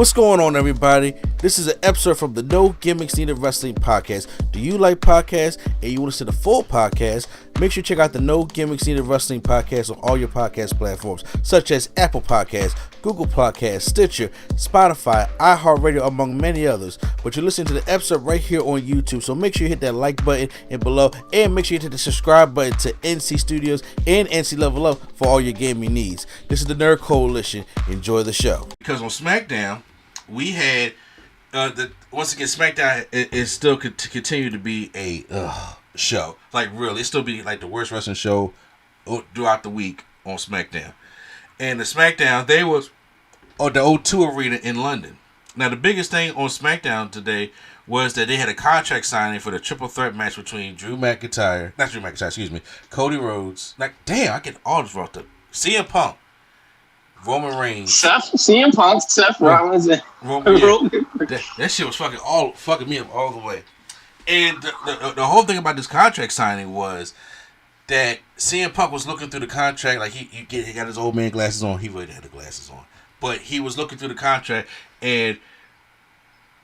What's going on, everybody? This is an episode from the No Gimmicks Needed Wrestling podcast. Do you like podcasts and you want to see the full podcast? Make sure you check out the No Gimmicks Needed Wrestling podcast on all your podcast platforms, such as Apple Podcasts, Google Podcasts, Stitcher, Spotify, iHeartRadio, among many others. But you're listening to the episode right here on YouTube, so make sure you hit that like button and below, and make sure you hit the subscribe button to NC Studios and NC Level Up for all your gaming needs. This is the Nerd Coalition. Enjoy the show. Because on Smackdown, we had once again, Smackdown is still to continue to be a show. Like, really, it still be like the worst wrestling show throughout the week on Smackdown. And the Smackdown, they was on the O2 Arena in London. Now, the biggest thing on Smackdown today was that they had a contract signing for the triple threat match between Cody Rhodes. Like, damn, I get all this wrong up. CM Punk, Roman Reigns, CM Punk, Seth Rollins, and Roman. Yeah, that shit was fucking me up all the way. And the whole thing about this contract signing was that CM Punk was looking through the contract, like he got his old man glasses on. He really had the glasses on, but he was looking through the contract, and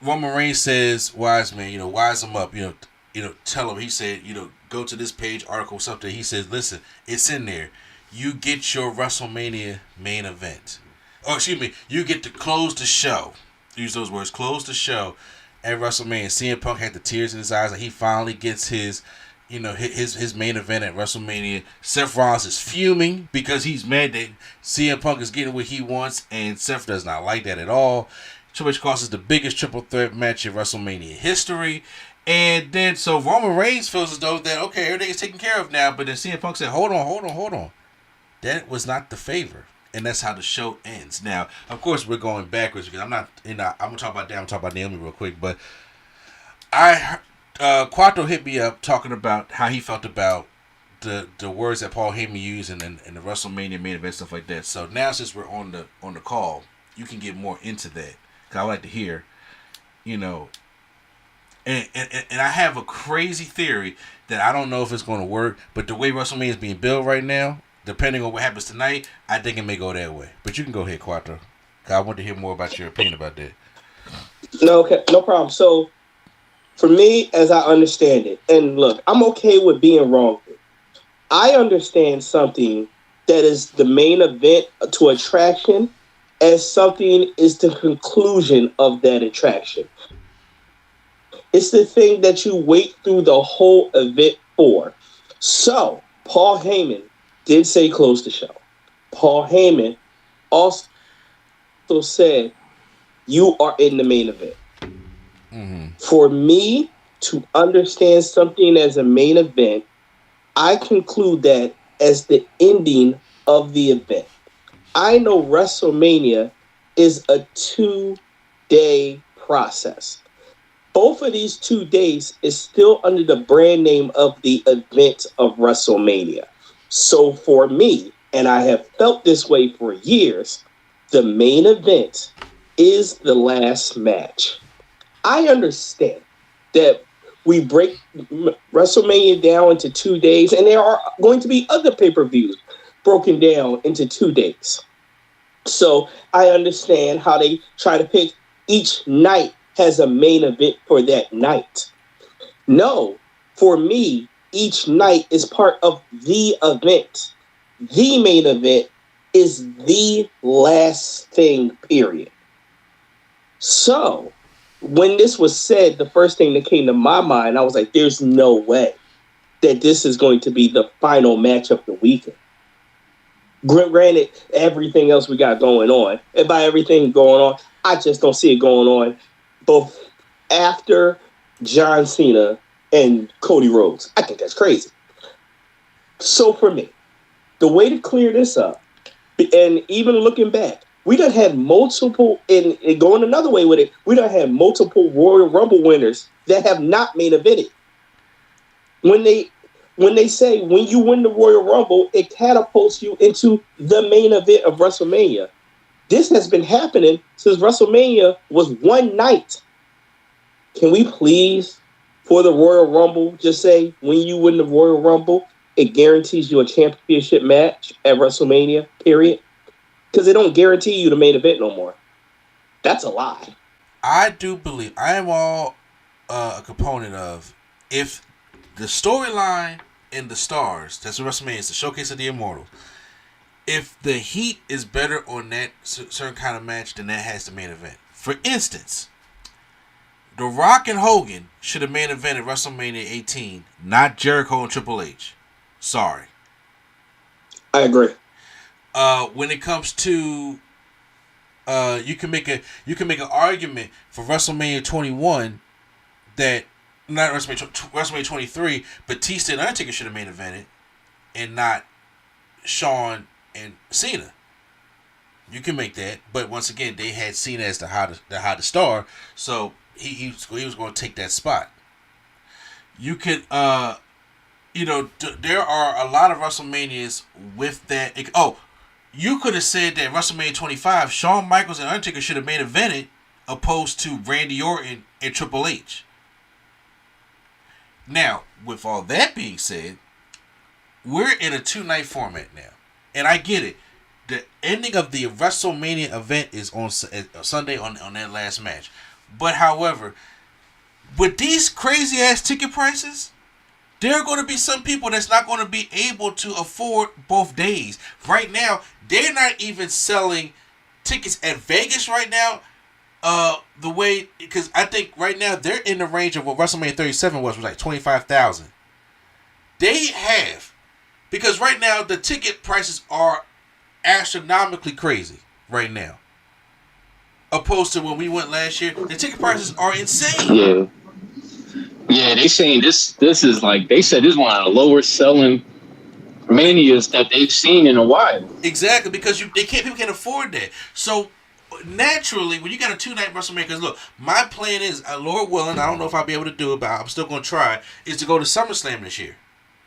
Roman Reigns says, "Wise man, wise him up, tell him." He said, go to this page, article, something. He says, "Listen, it's in there. You get your WrestleMania main event. You get to close the show." Use those words, close the show at WrestleMania. CM Punk had the tears in his eyes, like he finally gets his main event at WrestleMania. Seth Rollins is fuming because he's mad that CM Punk is getting what he wants, and Seth does not like that at all. Which causes the biggest triple threat match in WrestleMania history. And then, so Roman Reigns feels as though that, okay, everything is taken care of now, but then CM Punk said, hold on. That was not the favor. And that's how the show ends. Now, of course, we're going backwards because I'm going to talk about that. I'm talk about Naomi real quick, but Quattro hit me up talking about how he felt about the words that Paul Heyman used in the WrestleMania main event, stuff like that. So now, since we're on the call, you can get more into that. Because I like to hear, and I have a crazy theory that I don't know if it's going to work, but the way WrestleMania is being built right now, depending on what happens tonight, I think it may go that way. But you can go ahead, Quattro. I want to hear more about your opinion about that. No problem. So, for me, as I understand it, and look, I'm okay with being wrong. I understand something that is the main event to attraction as something is the conclusion of that attraction. It's the thing that you wait through the whole event for. So, Paul Heyman did say close the show. Paul Heyman also said you are in the main event. Mm-hmm. For me to understand something as a main event, I conclude that as the ending of the event. I know WrestleMania is a 2-day process. Both of these 2 days is still under the brand name of the event of WrestleMania. So for me, and I have felt this way for years, the main event is the last match. I understand that we break WrestleMania down into 2 days, and there are going to be other pay-per-views broken down into 2 days. So I understand how they try to pick each night has a main event for that night. No, for me, each night is part of the event. The main event is the last thing, period. So when this was said, the first thing that came to my mind, I was like, there's no way that this is going to be the final match of the weekend. Granted, everything else we got going on, and by everything going on, I just don't see it going on both after John Cena and Cody Rhodes. I think that's crazy. So for me, the way to clear this up, and even looking back, we done had multiple, and going another way with it, we done had multiple Royal Rumble winners that have not main evented. When they say when you win the Royal Rumble, it catapults you into the main event of WrestleMania. This has been happening since WrestleMania was one night. Can we please, for the Royal Rumble, just say when you win the Royal Rumble, it guarantees you a championship match at WrestleMania, period? Because they don't guarantee you the main event no more. That's a lie. I do believe I am all a component of if the storyline in the Stars, that's what WrestleMania is, the showcase of the Immortals. If the heat is better on that certain kind of match, then that has the main event. For instance, The Rock and Hogan should have main evented WrestleMania 18, not Jericho and Triple H. Sorry. I agree. When it comes to you can make an argument for WrestleMania 21 that not WrestleMania 23, Batista and Undertaker should have main evented, and not Shawn and Cena. You can make that, but once again, they had Cena as the hottest star, so he was going to take that spot. You could there are a lot of WrestleManias with that. You could have said that WrestleMania 25, Shawn Michaels and Undertaker should have main evented, opposed to Randy Orton and Triple H. Now, with all that being said, we're in a 2-night format now. And I get it. The ending of the WrestleMania event is on Sunday on that last match. But however, with these crazy ass ticket prices, there are going to be some people that's not going to be able to afford both days. Right now, they're not even selling tickets at Vegas right now. The way, because I think right now they're in the range of what WrestleMania 37 was like 25,000. They have, because right now the ticket prices are astronomically crazy right now. Opposed to when we went last year, the ticket prices are insane. Yeah, they saying this is like, they said this is one of the lower selling manias that they've seen in a while. Exactly, because people can't afford that. So naturally, when you got a 2-night WrestleMania, because look, my plan is, Lord willing, I don't know if I'll be able to do it, but I'm still going to try, is to go to SummerSlam this year.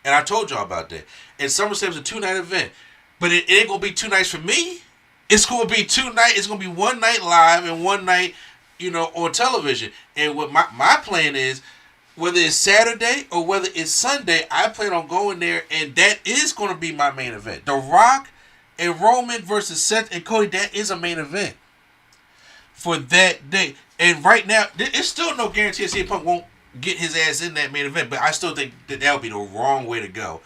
And I told y'all about that. And SummerSlam's a 2-night event. But it ain't going to be 2 nights for me. It's going to be 2 nights. It's going to be 1 night live and 1 night, on television. And what my plan is, whether it's Saturday or whether it's Sunday, I plan on going there, and that is going to be my main event. The Rock and Roman versus Seth and Cody, that is a main event for that day. And right now, there's still no guarantee that CM Punk won't get his ass in that main event, but I still think that would be the wrong way to go.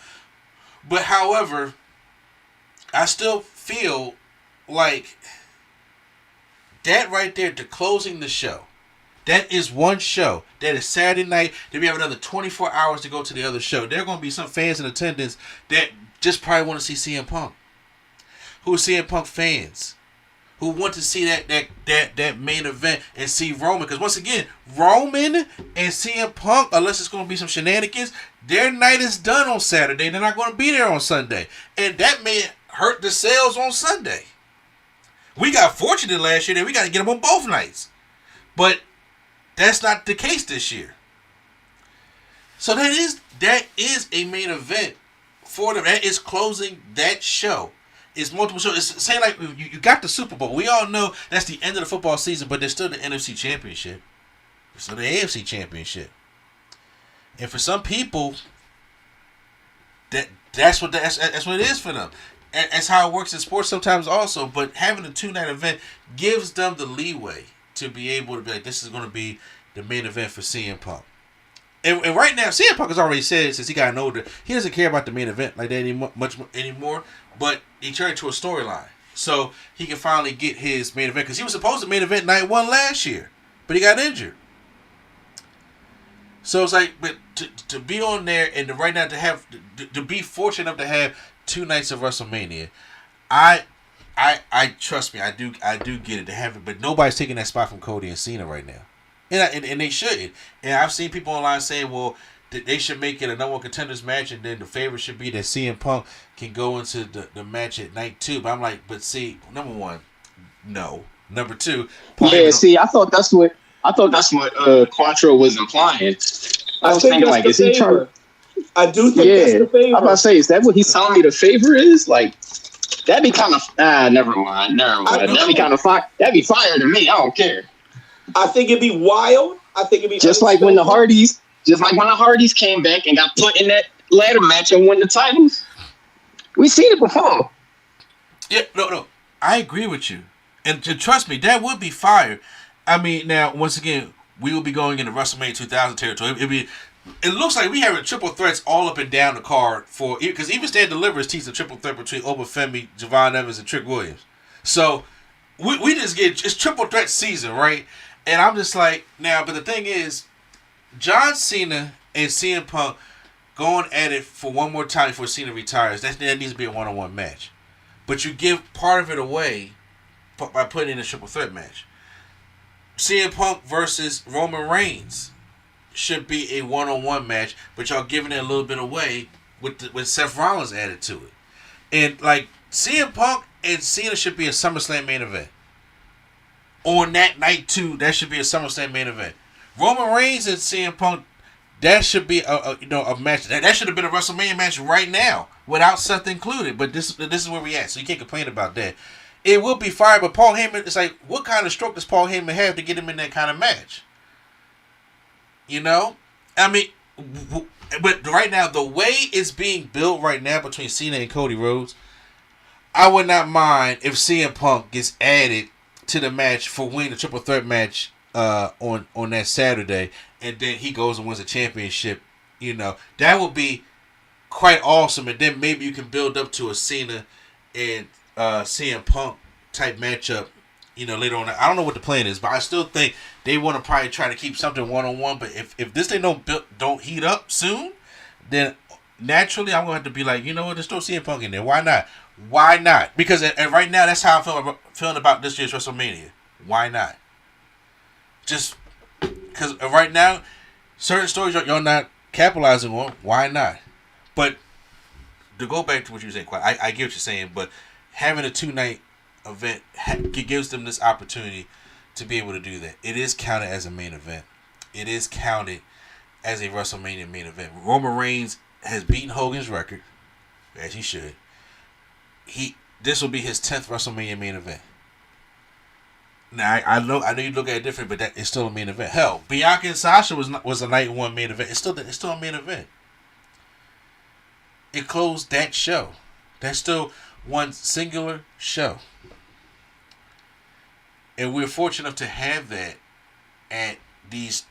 But however, I still feel like that right there, to closing the show, that is one show. That is Saturday night. Then we have another 24 hours to go to the other show. There are going to be some fans in attendance that just probably want to see CM Punk, who are CM Punk fans, who want to see that main event and see Roman. Because once again, Roman and CM Punk, unless it's going to be some shenanigans, their night is done on Saturday. They're not going to be there on Sunday. And that may hurt the sales on Sunday. We got fortunate last year that we got to get them on both nights. But that's not the case this year. So that is a main event for them. That is closing that show. It's multiple shows. It's saying like you got the Super Bowl. We all know that's the end of the football season, but there's still the NFC Championship. There's still the AFC Championship. And for some people, that's what it is for them. That's how it works in sports sometimes also. But having a 2-night event gives them the leeway to be able to be like, this is going to be the main event for CM Punk. And right now, CM Punk has already said, since he got older, he doesn't care about the main event like that much anymore. But he turned it to a storyline, so he can finally get his main event, because he was supposed to main event night 1 last year, but he got injured. So it's like, but to be on there and right now to be fortunate enough to have 2 nights of WrestleMania, I trust me, I do get it to have it, but nobody's taking that spot from Cody and Cena right now, and they shouldn't. And I've seen people online saying, well, they should make it a number 1 contenders match, and then the favorite should be that CM Punk can go into the match at night 2. But I'm like, but see, number 1, no. Number 2, see, I thought that's what Quattro was implying. I was thinking, like, is he trying? I do think that's the favor. I'm about to say, is that what he's telling me the favor is? Like, that'd be kind of never mind. That'd be kind of fire. That'd be fire to me. I don't care. I think it'd be wild. I think it'd be just like when the Hardys came back and got put in that ladder match and won the titles. We seen it before. Yeah, no, I agree with you. And trust me, that would be fire. I mean, now once again, we will be going into WrestleMania 2000 territory. It looks like we having triple threats all up and down the card for because even Stand Delivers teaches a triple threat between Obafemi, Javon Evans, and Trick Williams. So we just get it's triple threat season, right? And I'm just like now, but the thing is, John Cena and CM Punk going at it for one more time before Cena retires. That needs to be a one-on-one match, but you give part of it away by putting in a triple threat match. CM Punk versus Roman Reigns should be a one-on-one match, but y'all giving it a little bit away with Seth Rollins added to it. And like CM Punk and Cena should be a SummerSlam main event. On that night too, that should be a SummerSlam main event. Roman Reigns and CM Punk, that should be a match. That should have been a WrestleMania match right now without Seth included. But this is where we at, so you can't complain about that. It will be fire, but Paul Heyman, it's like, what kind of stroke does Paul Heyman have to get him in that kind of match? You know? I mean, but right now, the way it's being built right now between Cena and Cody Rhodes, I would not mind if CM Punk gets added to the match for winning the triple threat match on that Saturday, and then he goes and wins a championship. You know, that would be quite awesome, and then maybe you can build up to a Cena and CM Punk type matchup, you know, later on. I don't know what the plan is, but I still think they want to probably try to keep something one-on-one. But if this thing don't heat up soon, then naturally I'm going to have to be like, you know what, just throw CM Punk in there. Why not? Why not? Because and right now that's how I'm feeling about this year's WrestleMania. Why not? Just because right now certain stories y'all not capitalizing on. Why not? But to go back to what you were saying, I get what you're saying, but having a 2-night event gives them this opportunity to be able to do that. It is counted as a main event. It is counted as a WrestleMania main event. Roman Reigns has beaten Hogan's record, as he should. This will be his 10th WrestleMania main event. Now I know you look at it different, but that is still a main event. Hell, Bianca and Sasha was a night one main event. It's still a main event. It closed that show. That's still one singular show. And we're fortunate enough to have that at these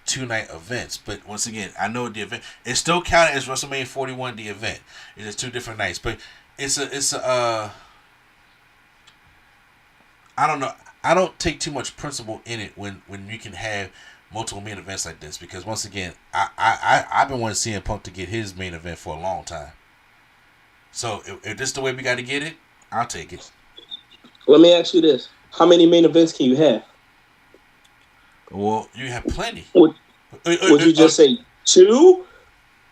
2-night events. But once again, I know the event it's still counted as WrestleMania 41, the event. It is 2 different nights. But it's a I don't know. I don't take too much principle in it when you can have multiple main events like this, because once again, I've been wanting CM Punk to get his main event for a long time. So if this is the way we got to get it, I'll take it. Let me ask you this: how many main events can you have? Well, you have plenty. Would you just say 2,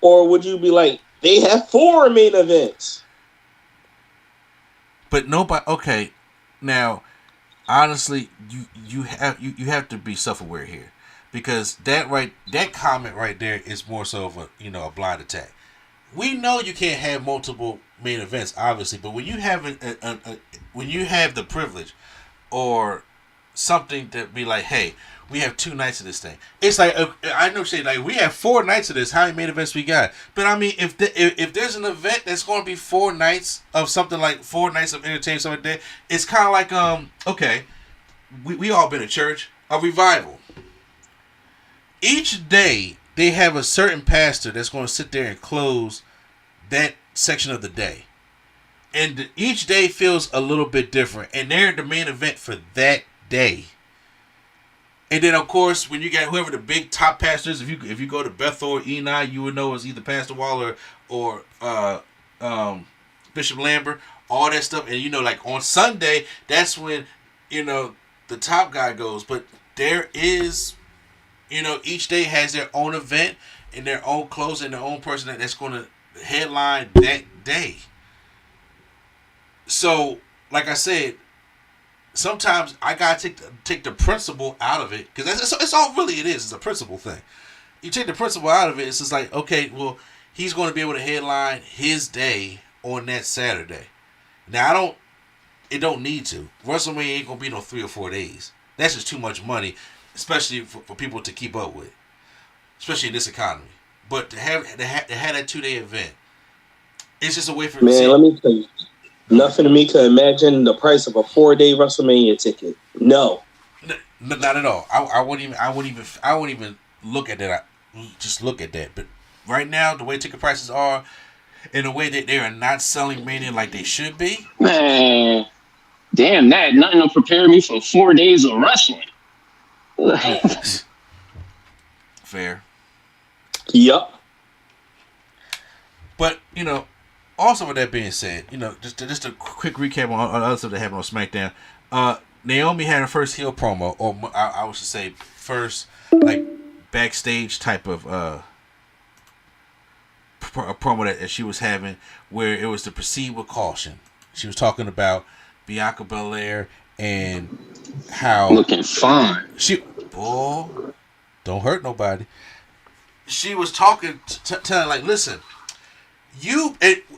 or would you be like they have 4 main events? But nobody. Okay, now honestly, you have to be self-aware here, because that comment right there is more so of a blind attack. We know you can't have multiple main events, obviously, but when you have when you have the privilege or something to be like, hey, we have 2 nights of this thing. It's like I know, say like we have 4 nights of this. How many main events we got? But I mean, if there's an event that's going to be 4 nights of something, like 4 nights of entertainment, something like that, it's kind of like okay, we all been to church, a revival. Each day they have a certain pastor that's going to sit there and close that section of the day, and each day feels a little bit different, and they're the main event for that day. And then, of course, when you got whoever the big top pastors, if you go to Bethel or Eni, you would know it's either Pastor Waller or Bishop Lambert, all that stuff. And, like on Sunday, that's when, the top guy goes. But there is, each day has their own event and their own clothes and their own person that's going to headline that day. So, like I said, sometimes I gotta take the principle out of it, because that's all really it is. It's a principle thing. You take the principle out of it, it's just like, okay, well, he's going to be able to headline his day on that Saturday. Now, it don't need to. WrestleMania ain't going to be no 3 or 4 days. That's just too much money, especially for people to keep up with, especially in this economy. But to have that 2-day event, it's just a way for man. Let me tell you. Nothing to me to imagine the price of a 4-day WrestleMania ticket. No. Not at all. I wouldn't even look at that. Just look at that. But right now, the way ticket prices are, in a way that they are not selling Mania like they should be. Man, damn that! Nothing to prepare me for 4 days of wrestling. Fair. Yup. But also with that being said, just a quick recap on other stuff that happened on SmackDown. Naomi had her first heel promo, or I should say, first like backstage type of a promo that she was having, where it was to proceed with caution. She was talking about Bianca Belair and how looking fine. Don't hurt nobody. She was talking, telling like, listen,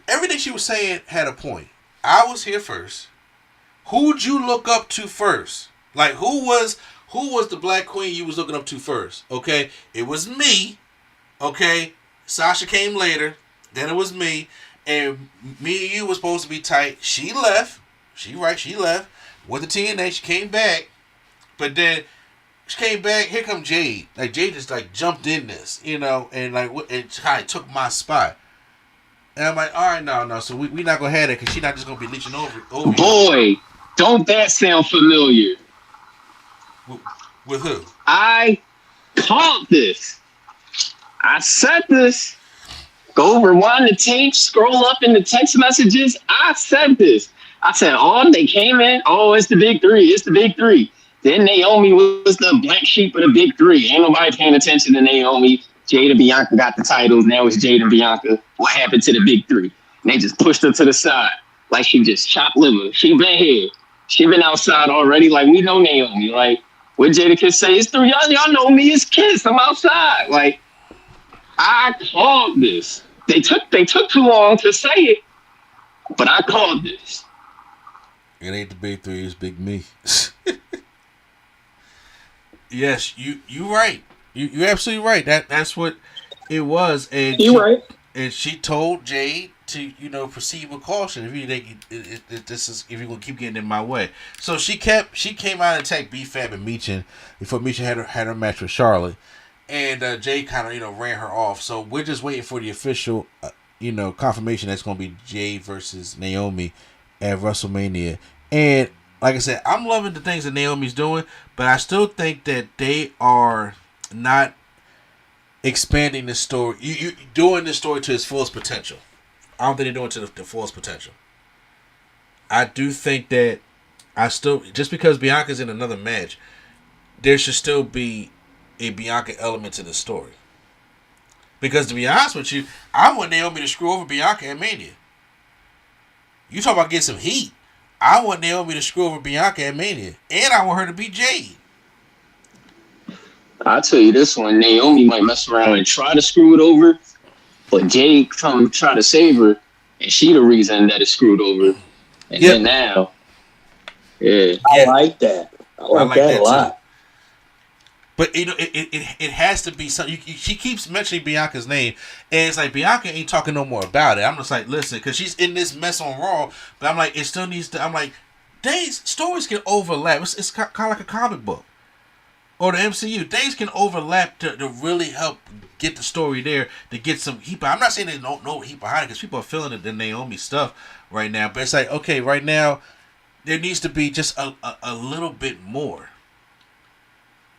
everything she was saying had a point. I was here first. Who'd you look up to first? Like, who was the Black Queen you was looking up to first? Okay, it was me. Okay, Sasha came later. Then it was me, and me and you were supposed to be tight. She left. She left. Went to TNA. She came back, but then she came back. Here come Jade. Like, Jade just like jumped in this, and like it kind of took my spot. And I'm like, all right, no. So we not gonna have that because she's not just gonna be leeching over. Boy, don't that sound familiar? With who? I called this. I said this. Go rewind the tape, scroll up in the text messages. I said this. I said, they came in. Oh, it's the big three. It's the big three. Then Naomi was the black sheep of the big three. Ain't nobody paying attention to Naomi. Jade and Bianca got the titles. Now it's Jade and Bianca. What happened to the big three? And they just pushed her to the side like she just chopped liver. She been here. She been outside already. Like, we know Naomi. Like, what Jadakiss say? It's three. Y'all know me. It's Kiss. I'm outside. Like, I called this. They took too long to say it, but I called this. It ain't the big three. It's Big Me. Yes, you right. You absolutely right. That's what it was. And you right. And she told Jade to proceed with caution if you're gonna keep getting in my way. So she came out and attacked B-Fab and Meechin before Meechin had her match with Charlotte, and Jade kind of ran her off. So we're just waiting for the official confirmation that's gonna be Jade versus Naomi at WrestleMania. And like I said, I'm loving the things that Naomi's doing, but I still think that they are not expanding the story. You doing this story to its fullest potential. I don't think they're doing it to the fullest potential. I do think that just because Bianca's in another match, there should still be a Bianca element to the story. Because to be honest with you, I want Naomi to screw over Bianca at Mania. You talk about getting some heat. I want Naomi to screw over Bianca at Mania. And I want her to beat Jade. I'll tell you this one, Naomi might mess around and try to screw it over, but Jade come try to save her, and she the reason that it's screwed over. And then now, I like that. I like that a lot. Too. But it has to be something. She keeps mentioning Bianca's name, and it's like Bianca ain't talking no more about it. I'm just like, listen, because she's in this mess on Raw, but I'm like, it still needs to. I'm like, stories can overlap. It's kind of like a comic book. Or the MCU, things can overlap to really help get the story there, to get some heat. I'm not saying there's no heat behind it, because people are feeling it in Naomi stuff right now. But it's like, okay, right now, there needs to be just a little bit more.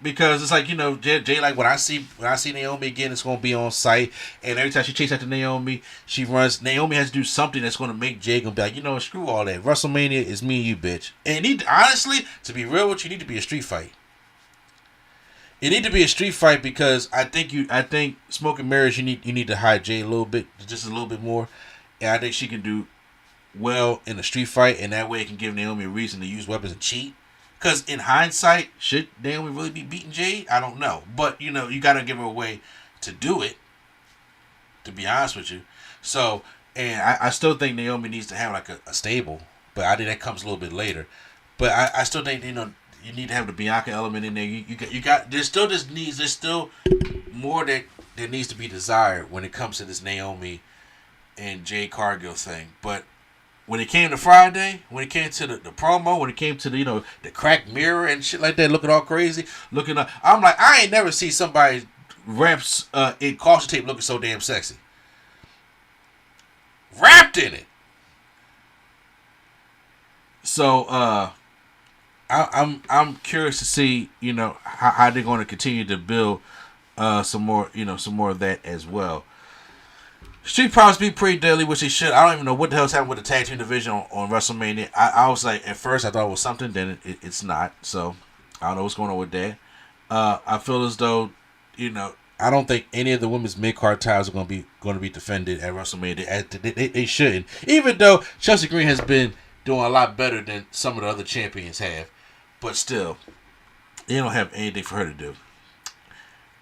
Because it's like, Jay, like when I see Naomi again, it's going to be on site. And every time she chases after Naomi, Naomi has to do something that's going to make Jay going to be like, screw all that. WrestleMania is me and you, bitch. And honestly, to be real with you, need to be a street fight. It need to be a street fight, because I think Smoke and Mirrors, you need to hide Jay a little bit, just a little bit more, and I think she can do well in a street fight, and that way it can give Naomi a reason to use weapons and cheat. Because in hindsight, should Naomi really be beating Jade? I don't know, but you got to give her a way to do it. To be honest with you, so and I still think Naomi needs to have like a stable, but I think that comes a little bit later. But I still think you need to have the Bianca element in there. You got there's still more that needs to be desired when it comes to this Naomi and Jade Cargill thing. But when it came to Friday, when it came to the promo, when it came to the the cracked mirror and shit like that, looking all crazy, I'm like, I ain't never seen somebody wraps in caution tape looking so damn sexy, wrapped in it. So I'm curious to see how they're going to continue to build some more of that as well. Street Profits be pretty deadly, which they should. I don't even know what the hell's happening with the tag team division on WrestleMania. I was like, at first I thought it was something, then it's not. So I don't know what's going on with that. I feel as though, I don't think any of the women's mid-card titles are going to be defended at WrestleMania. They shouldn't, even though Chelsea Green has been doing a lot better than some of the other champions have, but still, they don't have anything for her to do.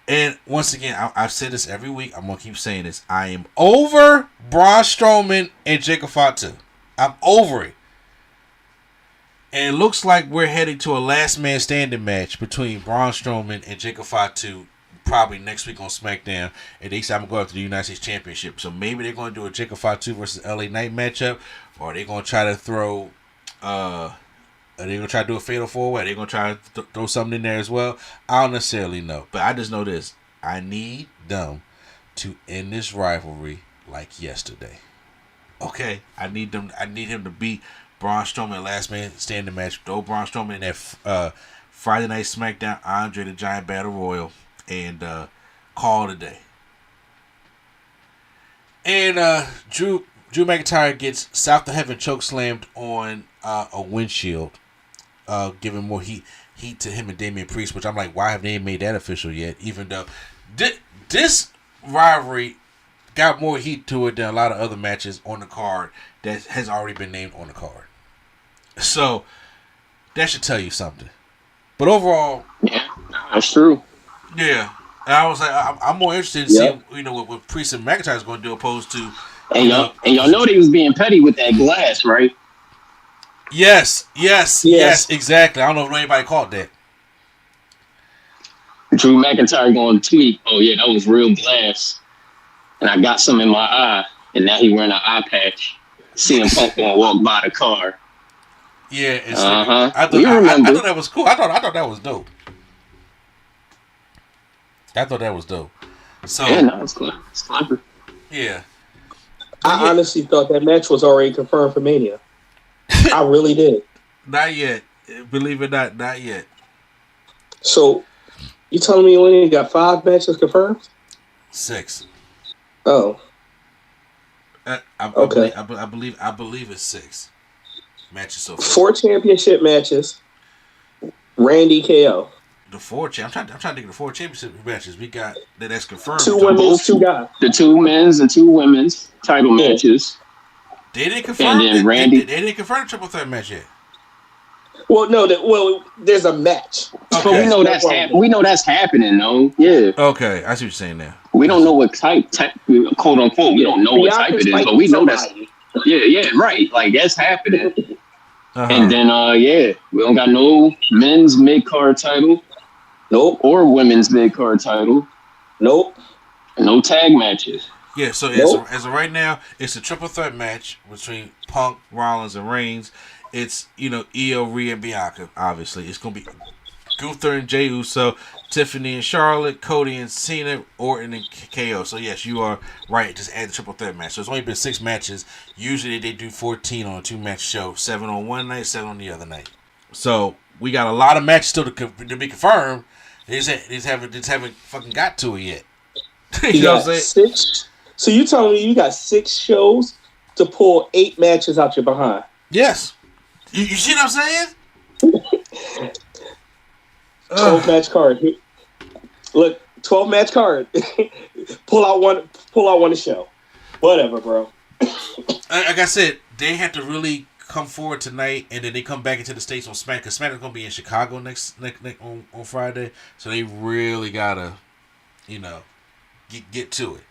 And once again, I've said this every week. I'm going to keep saying this. I am over Braun Strowman and Jacob Fatu. I'm over it. And it looks like we're heading to a last man standing match between Braun Strowman and Jacob Fatu probably next week on SmackDown. And they say I'm going to go after the United States Championship. So maybe they're going to do a Jacob Fatu versus LA Knight matchup. Or they're going to try to throw... Are they going to try to do a fatal four-way? Are they going to try to throw something in there as well? I don't necessarily know. But I just know this. I need them to end this rivalry like yesterday. Okay? I need him to beat Braun Strowman last man standing match. Throw Braun Strowman in that Friday Night SmackDown Andre the Giant Battle Royal. And call it a day. And Drew McIntyre gets South of Heaven chokeslammed on a windshield. Giving more heat to him and Damian Priest, which I'm like, why have they made that official yet? Even though this rivalry got more heat to it than a lot of other matches on the card that has already been named on the card. So that should tell you something. But overall, yeah, that's true. Yeah, and I was like, I'm more interested in seeing what Priest and McIntyre is going to do opposed to. And y'all know they was being petty with that glass, right? Yes, exactly. I don't know if anybody caught that. Drew McIntyre going to tweet, oh yeah, that was real glass. And I got some in my eye. And now he wearing an eye patch. CM Punk going to walk by the car. Yeah, it's I thought that was cool. I thought that was dope. I thought that was dope. So, yeah, no, it's clever. Yeah. I honestly thought that match was already confirmed for Mania. I really did. Not yet. Believe it or not yet. So, you telling me you only got 5 matches confirmed? 6. Oh. Okay. I believe it's 6 matches so far. 4 championship matches. Randy KO. The 4 I'm trying to think of the 4 championship matches we got that's confirmed. 2 women's, 2 guys. The 2 men's and 2 women's title matches. They didn't confirm. And then Randy. They didn't confirm the triple threat match yet. Well, no. There's a match. Okay. But we know that's happening, though. Yeah. Okay, I see what you're saying now. We don't know what type, quote unquote. We don't know what type it is, but we know that's. Yeah, right. Like that's happening. Uh-huh. And then, we don't got no men's mid card title. Nope. Or women's mid card title. Nope. And no tag matches. Yeah, so as of right now, it's a triple threat match between Punk, Rollins, and Reigns. It's, Io, Rhea, and Bianca, obviously. It's going to be Gunther and Jey Uso, Tiffany and Charlotte, Cody and Cena, Orton and KO. So, yes, you are right. Just add the triple threat match. So, it's only been 6 matches. Usually, they do 14 on a 2-match show. 7 on one night, 7 on the other night. So, we got a lot of matches still to be confirmed. They just haven't fucking got to it yet. You know what I'm saying? 6. So you telling me you got 6 shows to pull 8 matches out your behind? Yes. You see what I'm saying? 12 match card. Look, 12 match card. pull out one to show. Whatever, bro. Like I said, they have to really come forward tonight, and then they come back into the States on Smack, because Smack is going to be in Chicago next on Friday. So they really gotta, get to it.